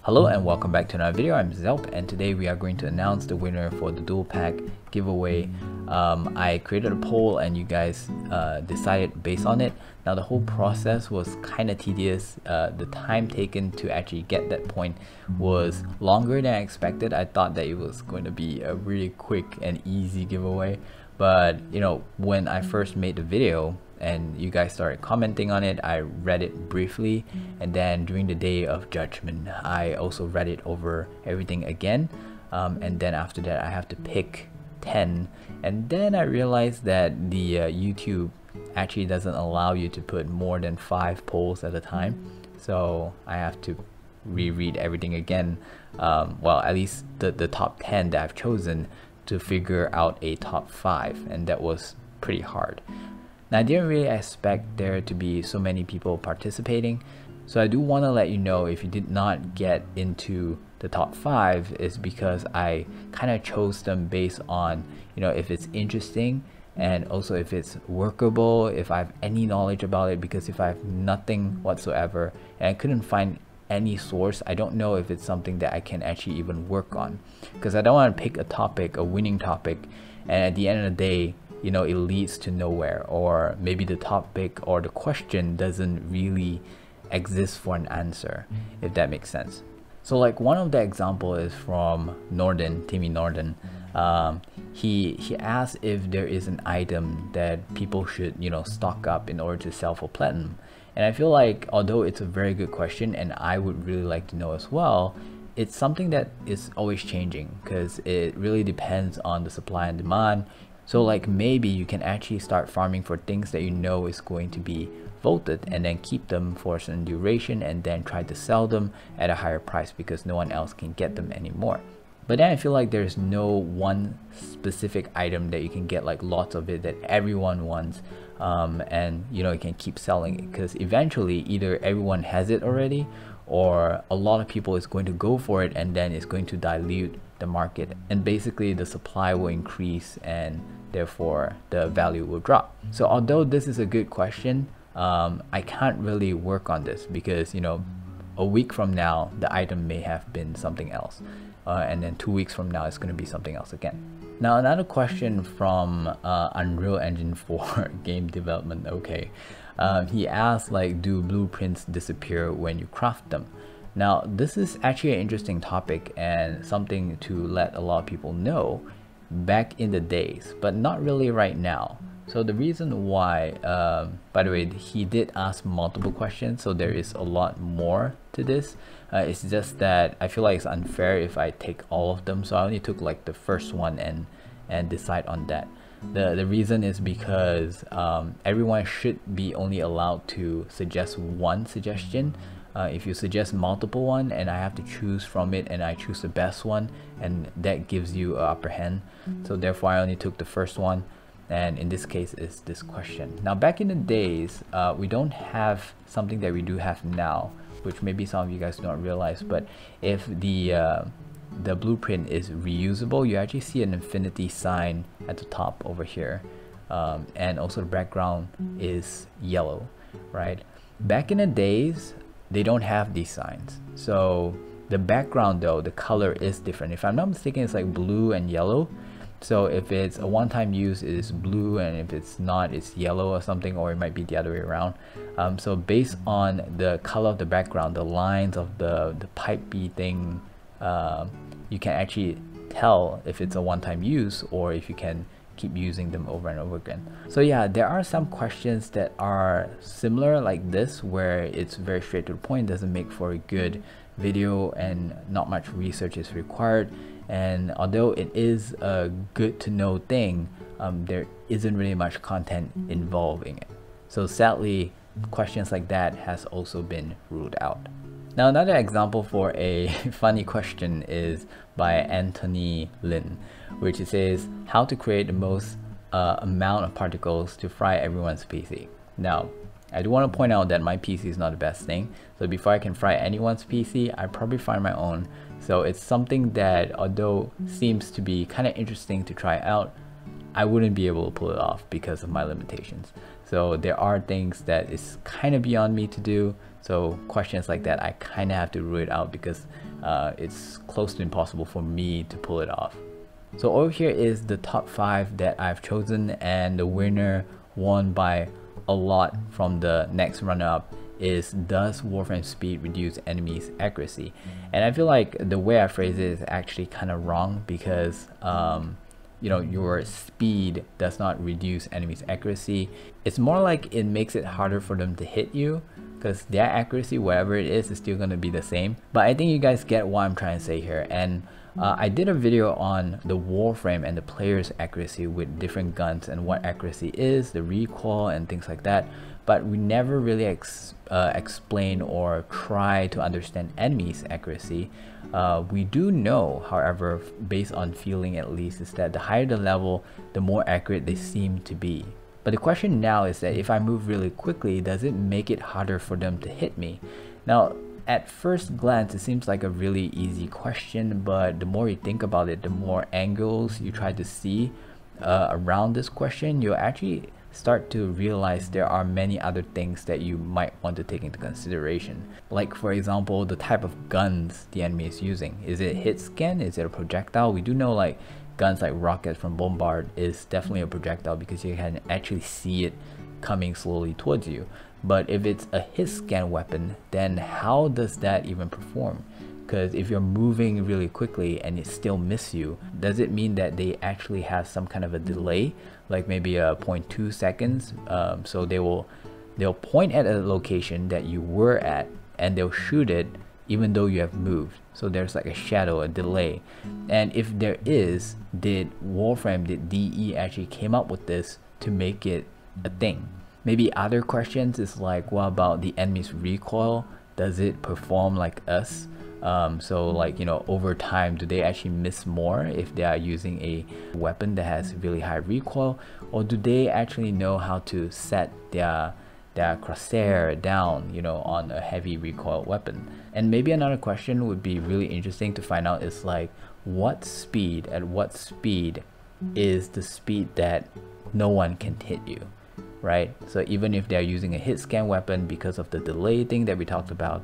Hello and welcome back to another video. I'm Zelp and today we are going to announce the winner for the dual pack giveaway. I created a poll and you guys decided based on it. Now the whole process was kind of tedious. The time taken to actually get that point was longer than I expected. I thought that it was going to be a really quick and easy giveaway, but you know, when I first made the video and you guys started commenting on it, I read it briefly, and then during the day of judgment I also read it over everything again, and then after that I have to pick 10, and then I realized that the YouTube actually doesn't allow you to put more than 5 polls at a time, so I have to reread everything again, well, at least the top 10 that I've chosen, to figure out a top 5, and that was pretty hard. Now, I didn't really expect there to be so many people participating, so I do want to let you know if you did not get into the top 5 is because I kind of chose them based on, you know, if it's interesting and also if it's workable, if I have any knowledge about it, because if I have nothing whatsoever and I couldn't find any source, I don't know if it's something that I can actually even work on, because I don't want to pick a topic, a winning topic, and at the end of the day, you know, it leads to nowhere, or maybe the topic or the question doesn't really exist for an answer, if that makes sense. So like one of the example is from Norden, Timmy Norden. He asked if there is an item that people should, you know, stock up in order to sell for platinum. And I feel like although it's a very good question and I would really like to know as well, it's something that is always changing because it really depends on the supply and demand. So like maybe you can actually start farming for things that you know is going to be voted and then keep them for a certain duration and then try to sell them at a higher price because no one else can get them anymore. But then I feel like there's no one specific item that you can get like lots of it that everyone wants, and you know, you can keep selling it, because eventually either everyone has it already or a lot of people is going to go for it, and then it's going to dilute the market, and basically the supply will increase and therefore the value will drop. So although this is a good question, I can't really work on this because, you know, a week from now the item may have been something else, and then 2 weeks from now it's going to be something else again. Now another question from Unreal Engine 4 game development. Okay, he asked like, do blueprints disappear when you craft them? Now this is actually an interesting topic and something to let a lot of people know back in the days, but not really right now. So the reason why, by the way, he did ask multiple questions, so there is a lot more to this. It's just that I feel like it's unfair if I take all of them, so I only took like the first one and decide on that. The reason is because everyone should be only allowed to suggest one suggestion. If you suggest multiple one and I have to choose from it and I choose the best one, and that gives you an upper hand, so therefore I only took the first one, and in this case is this question. Now back in the days, we don't have something that we do have now, which maybe some of you guys don't realize, but if the blueprint is reusable, you actually see an infinity sign at the top over here, and also the background is yellow, right? Back in the days they don't have these signs, so the background though, the color is different. If I'm not mistaken, it's like blue and yellow. So if it's a one-time use, it is blue, and if it's not, it's yellow or something, or it might be the other way around. So based on the color of the background, the lines of the pipey thing, you can actually tell if it's a one-time use or if you can keep using them over and over again. So yeah, there are some questions that are similar like this, where it's very straight to the point, doesn't make for a good video and not much research is required. And although it is a good to know thing, there isn't really much content involving it. So sadly, questions like that has also been ruled out. Now another example for a funny question is by Anthony Lin, which says how to create the most amount of particles to fry everyone's PC. Now I do want to point out that my PC is not the best thing, so before I can fry anyone's PC, I probably fry my own. So it's something that, although seems to be kind of interesting to try out, I wouldn't be able to pull it off because of my limitations. So there are things that is kind of beyond me to do. So questions like that, I kind of have to rule it out because it's close to impossible for me to pull it off. So over here is the top 5 that I've chosen, and the winner won by a lot from the next runner-up is, does Warframe speed reduce enemies accuracy? And I feel like the way I phrase it is actually kind of wrong, because you know, your speed does not reduce enemies accuracy. It's more like it makes it harder for them to hit you, because their accuracy, whatever it is still going to be the same. But I think you guys get what I'm trying to say here. And I did a video on the Warframe and the player's accuracy with different guns and what accuracy is, the recoil and things like that. But we never really explain or try to understand enemies' accuracy. We do know, however, based on feeling at least, is that the higher the level, the more accurate they seem to be. But the question now is that if I move really quickly, does it make it harder for them to hit me? Now, at first glance, it seems like a really easy question, but the more you think about it, the more angles you try to see around this question, you'll actually start to realize there are many other things that you might want to take into consideration. Like, for example, the type of guns the enemy is using. Is it hit scan? Is it a projectile? We do know like guns like rockets from Bombard is definitely a projectile, because you can actually see it coming slowly towards you. But if it's a hit scan weapon, then how does that even perform? Because if you're moving really quickly and it still miss you, does it mean that they actually have some kind of a delay, like maybe a 0.2 seconds? So they'll point at a location that you were at and they'll shoot it even though you have moved. So there's like a shadow, a delay. And if there is, did DE actually came up with this to make it a thing? Maybe other questions is like, what about the enemy's recoil? Does it perform like us? So like, you know, over time, do they actually miss more if they are using a weapon that has really high recoil? Or do they actually know how to set their crosshair down, you know, on a heavy recoil weapon? And maybe another question would be really interesting to find out is like, at what speed is the speed that no one can hit you, right? So even if they're using a hit scan weapon, because of the delay thing that we talked about,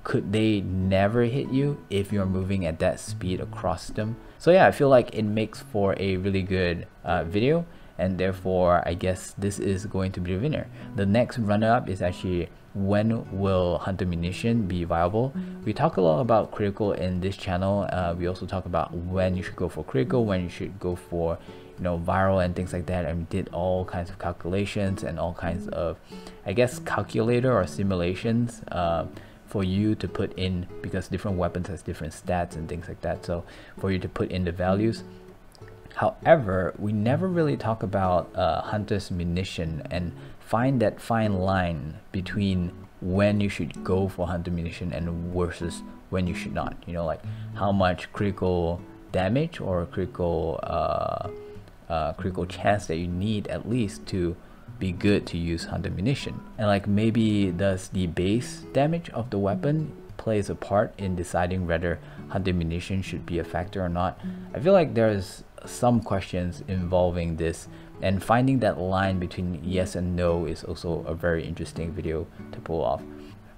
could they never hit you if you're moving at that speed across them? So yeah, I feel like it makes for a really good video, and therefore I guess this is going to be the winner. The next runner-up is actually, when will hunter munition be viable? We talk a lot about critical in this channel. We also talk about when you should go for critical, when you should go for, you know, viral and things like that, and we did all kinds of calculations and all kinds of, I guess, calculator or simulations for you to put in, because different weapons has different stats and things like that, so for you to put in the values. However, we never really talk about hunter's munition and find that fine line between when you should go for hunter munition and versus when you should not. You know, like how much critical damage or critical chance that you need at least to be good to use hunter munition. And like, maybe does the base damage of the weapon plays a part in deciding whether hunter munition should be a factor or not? I feel like there's some questions involving this, and finding that line between yes and no is also a very interesting video to pull off.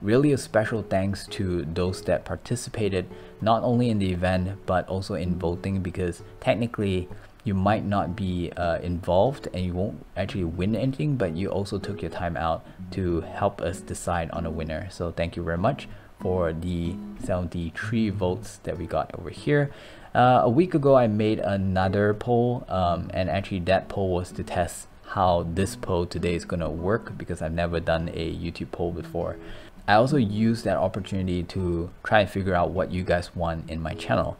Really a special thanks to those that participated not only in the event but also in voting, because technically you might not be involved and you won't actually win anything, but you also took your time out to help us decide on a winner. So thank you very much for the 73 votes that we got over here. A week ago I made another poll, and actually that poll was to test how this poll today is gonna work, because I've never done a YouTube poll before. I also used that opportunity to try and figure out what you guys want in my channel.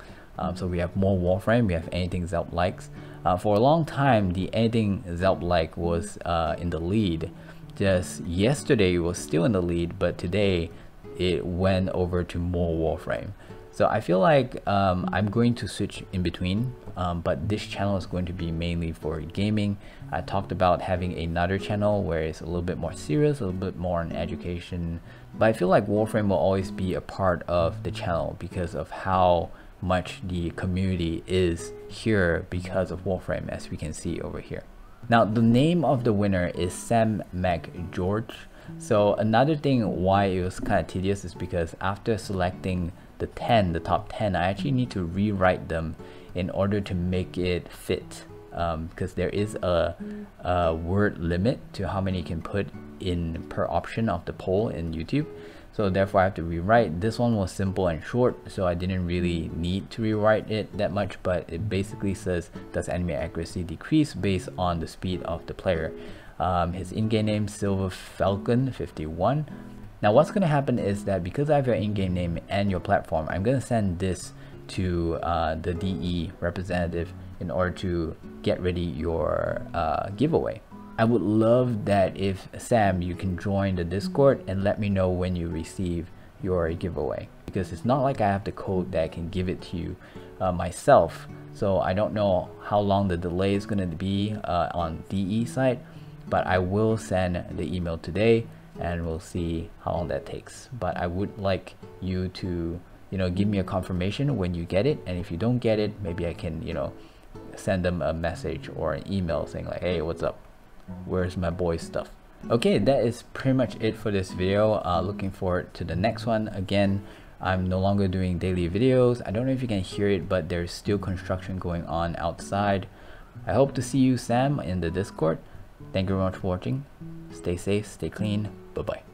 So we have more Warframe, we have anything Zelp likes. For a long time, the anything Zelp like was in the lead. Just yesterday it was still in the lead, but today it went over to more Warframe. So I feel like I'm going to switch in between, but this channel is going to be mainly for gaming. I talked about having another channel where it's a little bit more serious, a little bit more on education, but I feel like Warframe will always be a part of the channel because of how much the community is here because of Warframe, as we can see over here. Now the name of the winner is Sam McGeorge. So another thing why it was kind of tedious is because after selecting the top 10, I actually need to rewrite them in order to make it fit, because there is a word limit to how many you can put in per option of the poll in YouTube. So therefore I have to rewrite. This one was simple and short, so I didn't really need to rewrite it that much, but it basically says, does enemy accuracy decrease based on the speed of the player? His in-game name, Silver Falcon 51. Now what's going to happen is that because I have your in-game name and your platform, I'm going to send this to the DE representative in order to get ready your giveaway. I would love that if Sam, you can join the Discord and let me know when you receive your giveaway, because it's not like I have the code that I can give it to you myself. So I don't know how long the delay is going to be on DE side, but I will send the email today and we'll see how long that takes. But I would like you to, you know, give me a confirmation when you get it, and if you don't get it, maybe I can, you know, send them a message or an email saying like, hey, what's up, where's my boy's stuff? Okay, that is pretty much it for this video. Looking forward to the next one. Again, I'm no longer doing daily videos. I don't know if you can hear it, but there's still construction going on outside. I hope to see you, Sam, in the Discord. Thank you very much for watching. Stay safe, stay clean. Bye bye.